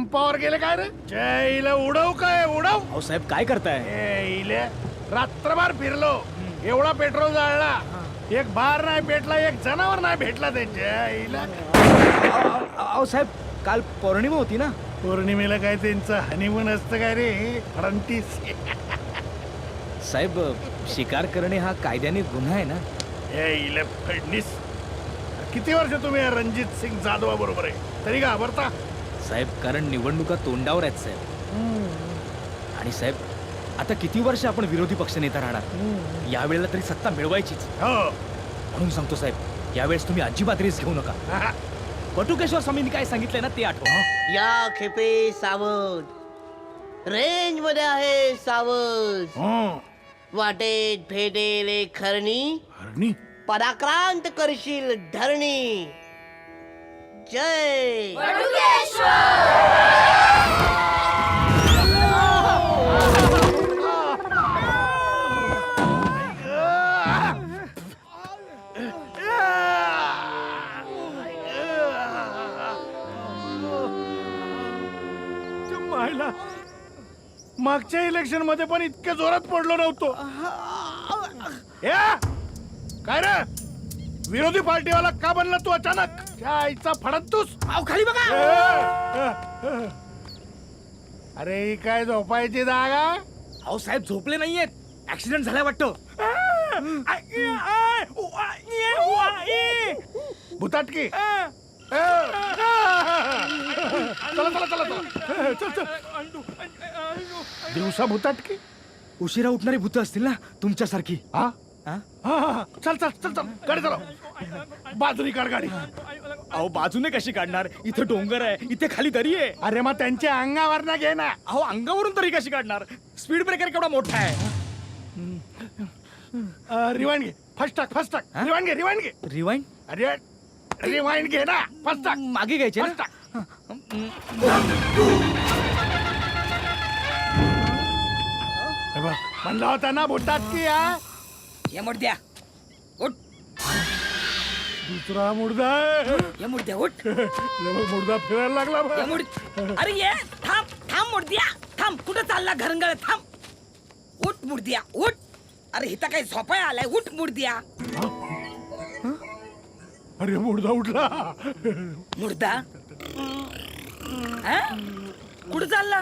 पंपावर गेले काय रे? जयला उडव काय उडव. अहो साहेब काय करताय? इले रात्रभर फिरलो, एवढा पेट्रोल जाळला, एक बार नाही भेटला, एक जनावर नाही भेटला त्यांच्या इला. अहो साहेब काल पौर्णिमा होती ना. पौर्णिमेला काय त्यांचं हनीमून असतं काय रे? फडणतीस. साहेब शिकार करणे हा कायद्याने गुन्हा आहे ना. इले फडणीस, किती वर्ष तुम्ही या रणजित सिंग जाधवा बरोबर आहे तरी घाबरता? साहेब कारण निवडणुका तोंडावर आहेत साहेब. आणि साहेब आता किती वर्ष आपण विरोधी पक्षनेता राहणार? यावेळेला तरी सत्ता मिळवायचीच. हो. म्हणून सांगतो साहेब, यावेळेस तुम्ही अजिबात रिस्क घेऊ नका. बटुकेश्वर स्वामींनी काय सांगितलंय ना ते आठवा. या खेपे सावध, रेंज मध्ये आहे सावध. वाटेत भेटेल एक खरणी, हरणी पराक्रांत करशील धरणी. जय मागच्या इलेक्शन मध्ये पण इतक्या जोरात पडलो नव्हतो. काय रे, विरोधी पार्टीवाला का बनला तू अचानक? त्या आईचा फडतूस. खाली बघा. अरे ही काय झोपायची जागा? अहो साहेब झोपले नाहीयेत, ऍक्सिडेंट झालाय वाटतं. भुताटकी. चला चला चला चला, चल चल. दिवसा भुताटकी? उशिरा उठणारी भूत असतील ना तुमच्यासारखी. हा हा? हा, चल चल चल चल, गाडी चला. बाजूनी काढ गाडी. अहो बाजूने कशी काढणार? इथे डोंगर आहे, इथे खाली दरी आहे. अरे मग त्यांच्या अंगावर ना घे ना. अहो अंगावरून तरी कशी काढणार? स्पीड ब्रेकर केवढा मोठा आहे. रिवाइंड घे, फर्स्ट टाक फर्स्ट टाक. हा? रिवाइंड घे रिवाइंड घे. रिवाइंड अरे रिवाइंड घे ना, फर्स्ट टाक. मागे घ्यायचे फर्स्ट ना. टाक. हे बघ, म्हणला होता ना भुताटकी. हा या मुर्द्या उठ, दुसरा मुर्दा आहे. या मुर्द्या उठ, हे बघ, मुर्दा फिरायला लागला बघ. या मुर्द अरे ये थांब थांब मुर्द्या थांब. कुठं चालला घरंगळ? थांब, उठ मुर्द्या उठ. अरे हिता काय झोपाय आलाय? उठ मुर्द्या. अरे मुर्दा उठला. मुर्दा हा? कुठं चालला?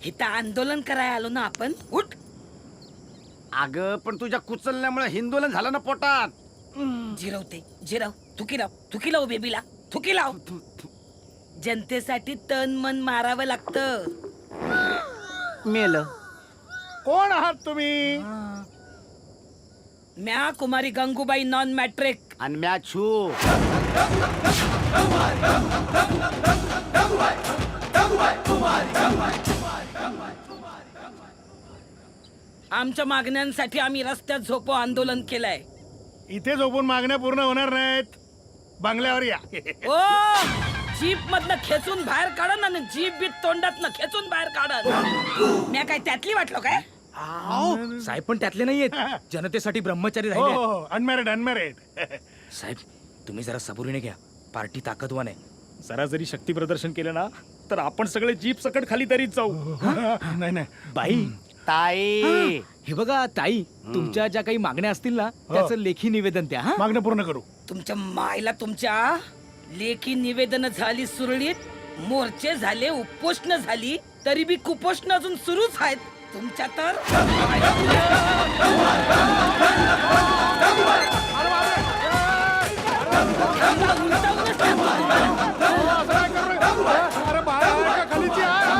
हिता आंदोलन करायला आलो ना आपण. उठ. अगं पण तुझ्या कुचलण्यामुळे हिंदोलन झालं ना पोटात. जिरवते जिरव. थुकी लाव, थुकी लाव बेबीला, थुकी लाव. जनतेसाठी तन मन मारावं लागतं. मेलं. कोण आहात तुम्ही? म्या कुमारी गंगूबाई नॉन मॅट्रिक. आणि मॅच छू. आमच्या मागण्यांसाठी आम्ही रस्त्यात झोपो आंदोलन केलंय. इथे झोपून मागण्या पूर्ण होणार नाहीत, बंगल्यावर या. ओ जीप मधनं खेचून बाहेर काढन आणि जीप बीत तोंडात खेचून बाहेर काढन. म्या काय त्यातली वाटलो काय? साहेब पण त्यातले नाहीयेत, जनतेसाठी ब्रह्मचारी हो राहिले. हो, अनमॅरिड अनमॅरिड. साहेब तुम्ही जरा सबुरीने घ्या, पार्टी ताकदवान आहे. जरा जरी शक्ती प्रदर्शन केलं ना तर आपण सगळे जीप सकट खाली तरीच जाऊ. नाही नाही बाई ताई हे बघा ताई, तुमच्या ज्या काही मागण्या असतील ना त्याचं लेखी निवेदन द्या. हा मागणं पूर्ण करू. तुमच्या मायला तुमच्या लेखी निवेदन झाली सुरळीत, मोर्चे झाले, उपोषण झाली, तरी बी कुपोषण अजून सुरूच आहेत तुमच्या. तर अरे बाळा खालीची आहे.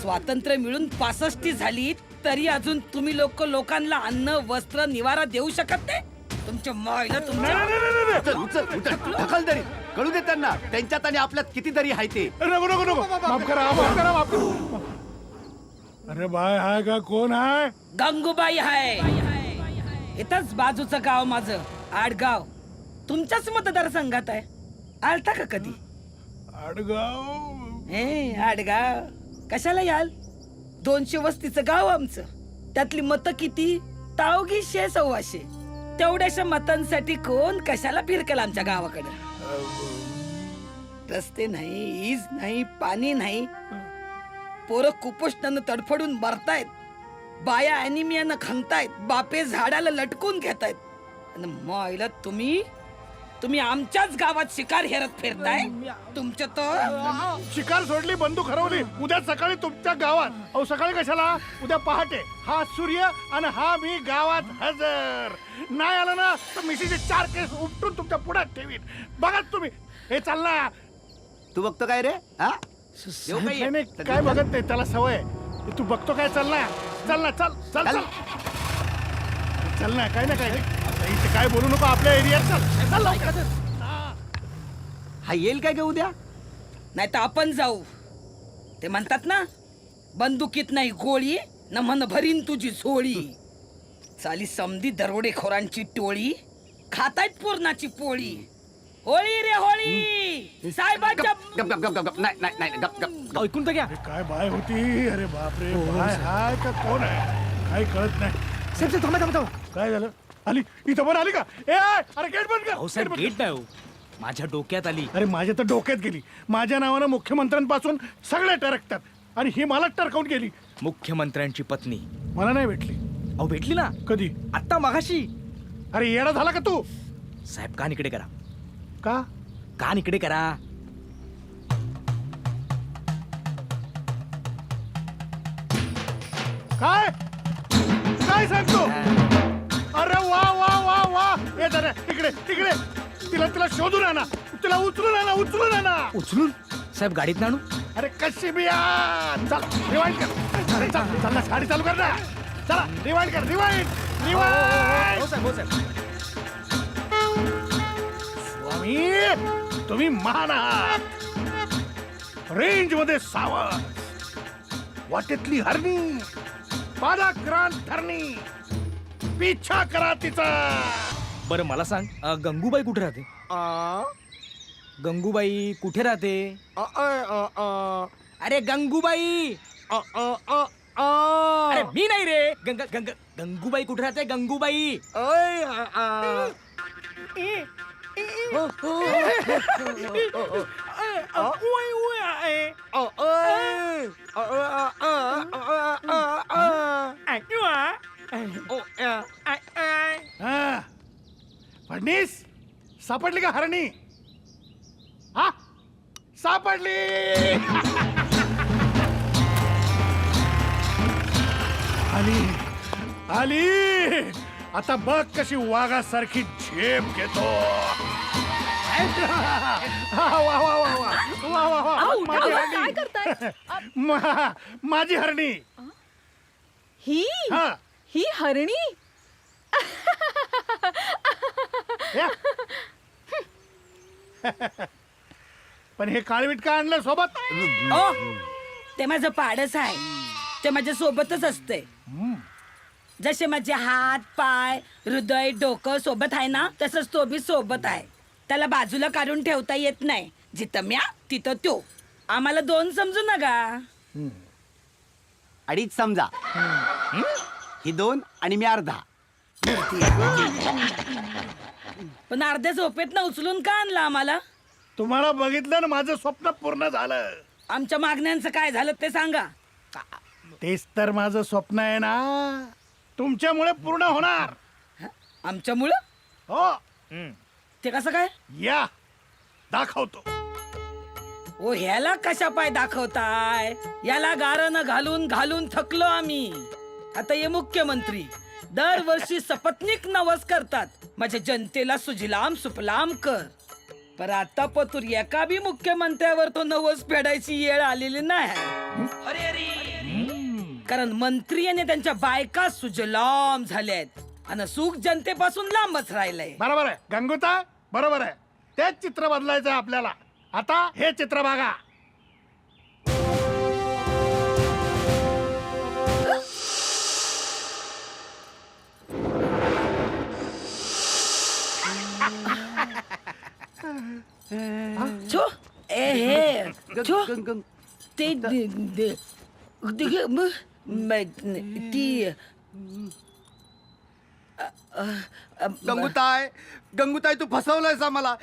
स्वातंत्र्य मिळून 65 झाली तरी अजून तुम्ही लोकांना अन्न वस्त्र निवारा देऊ शकत नाही. तुमच्या मायला तुमच्या उचल ढकल दरी. कळू दे त्यांना त्यांच्यात आणि आपल्यात किती दरी आहे ते. नको नको नको, माफ करा माफ करा माफ करा. अरे बाय हाय का? कोण आहे? गंगूबाई आहे. इथंच बाजूचं गाव माझं आडगाव, तुमच्याच मतदारसंघात आहे. आलता का कधी? आडगाव. हे आडगाव कशाला याल? 200 वस्तीचं गाव आमचं. त्यातली मतं किती? तावगी 100-125. तेवढ्याशा मतांसाठी कोण कशाला फिरकेल आमच्या गावाकडे? रस्ते नाही, ईज नाही, पाणी नाही, पोरं कुपोषणानं तडफडून मरतायत, बाया अॅनिमियानं खंगतायत, बापे झाडाला लटकून घेतायत, आणि मायला तुम्ही आमच्याच गावात शिकार हेरत फिरताय. तुमच्या तर शिकार सोडली, बंदूक हरवली, उद्या सकाळी तुमच्या गावात. अहो सकाळी कशाला, उद्या पहाटे. हा सूर्य आणि हा मी गावात हजर. नाही आला ना तर मिशीचे 4 केस उपटून तुमच्या पुढ्यात ठेवीन. बघा तुम्ही. हे चाल ना. तू बघतो काय रे हा देऊ काय नाही, नाही, काय बघत नाही, त्याला सवय आहे. तू बघतो काय, चल ना, चल ना, चल चल चल चल ना. काय ना काय नाही. आता इथे काय बोलू नको, आपल्या एरियात चल चल लवकर. हा येईल काय का उद्या नाही तर आपण जाऊ. ते म्हणतात ना, बंदुकीत नाही गोळी न मन भरीन तुझी झोळी. चाली समधी दरोडेखोरांची टोळी, खातायत पूर्णाची पोळी. होळी रे होळी, साहेबांच्या गप गप गप गप नाही नाही नाही गप गप ऐकून तर घ्या. अरे काय बाय होती. अरे बापरे, बाय हाय का कोण आहे काही कळत नाही. साहेब थांबा थांबा थांबा. काय झालं, आली इथं पण आली का? ए अरे गेट बंद कर. अहो साहेब गेट बंद गेट नाही हो, माझ्या डोक्यात आली. कर. अरे माझ्या तर डोक्यात गेली. माझ्या नावानं मुख्यमंत्र्यांपासून सगळे टरकतात आणि ही मला टरकावून गेली. मुख्यमंत्र्यांची पत्नी मला नाही भेटली. अहो भेटली ना कधी? आत्ता मागाशी. अरे येडा झाला का तू? साहेब कान इकडे करा, का? कान इकडे करा. काय काय सांगतो? अरे वा वा वा वा. ये जरा इकडे इकडे. तिला शोधून आणा, तिला उचलून आणा, उचलून आणा. उचलून साहेब गाडीत आणू. अरे कशी बी या. चल रिवाइंड कर. अरे चल चल ना, गाडी चालू कर ना. चला रिवाइंड कर. Rewind rewind. हो साहेब, हो साहेब. स्वामी तुम्ही महान आहात. रेंज मध्ये सावध, वाटेतली हरणी, पादाक्रांत धरणी, पिछा करा तिचा. बरं मला सांग, गंगूबाई कुठे राहते? गंगूबाई कुठे राहते? अरे गंगूबाई. अरे मी नाही रे. गंगूबाई कुठे राहते? गंगूबाई. हा. फडणीस सापडली का हरणी? हा सापडली. आली आली. आता बघ कशी वाघासारखी झेप घेतो. वा वा वा वा वा वा वा. माझी हरणी. माझी हरणी. ही हा ही हरणी. या. पण हे काळवीट का आणलं सोबत? ओ, ते माझं पाडच आहे. ते माझ्या सोबतच असते. जसे माझे हात पाय हृदय डोकं सोबत आहे ना, तसंच तो बी सोबत आहे. त्याला बाजूला काढून ठेवता येत नाही. जिथं म्या तिथं त्यो. आम्हाला 2 समजू नका. अडीच समजा. ही 2 आणि मी अर्धा. पण अर्ध्या झोपेत ना उचलून का आणला आम्हाला? तुम्हाला बघितलं ना, माझं स्वप्न पूर्ण झालं. आमच्या मागण्यांचं काय झालं ते सांगा. तेच तर माझं स्वप्न आहे ना, तुमच्यामुळे पूर्ण होणार. आमच्यामुळं? हो. ते कसं काय? या दाखवतो. ओ ह्याला कशा पाय दाखवताय? याला गारण घालून घालून थकलो आम्ही. आता हे मुख्यमंत्री दरवर्षी सपत्नीक नवस करतात, माझ्या जनतेला सुजलाम सुफलाम कर. पर आता पतूर एका बी मुख्यमंत्र्यावर तो नवस फेडायची येळ आलेली नाही. कारण मंत्री आणि त्यांच्या बायका सुजलाम झाल्यात आणि सुख जनतेपासून लांबच राहिलंय. बरोबर आहे गंगोता, बरोबर आहे. तेच चित्र बदलायचं आहे आपल्याला. आता हे चित्र बघा. छो ए हे छो ते ती गंगूताई गंगूताई तू फसवलंयस आम्हाला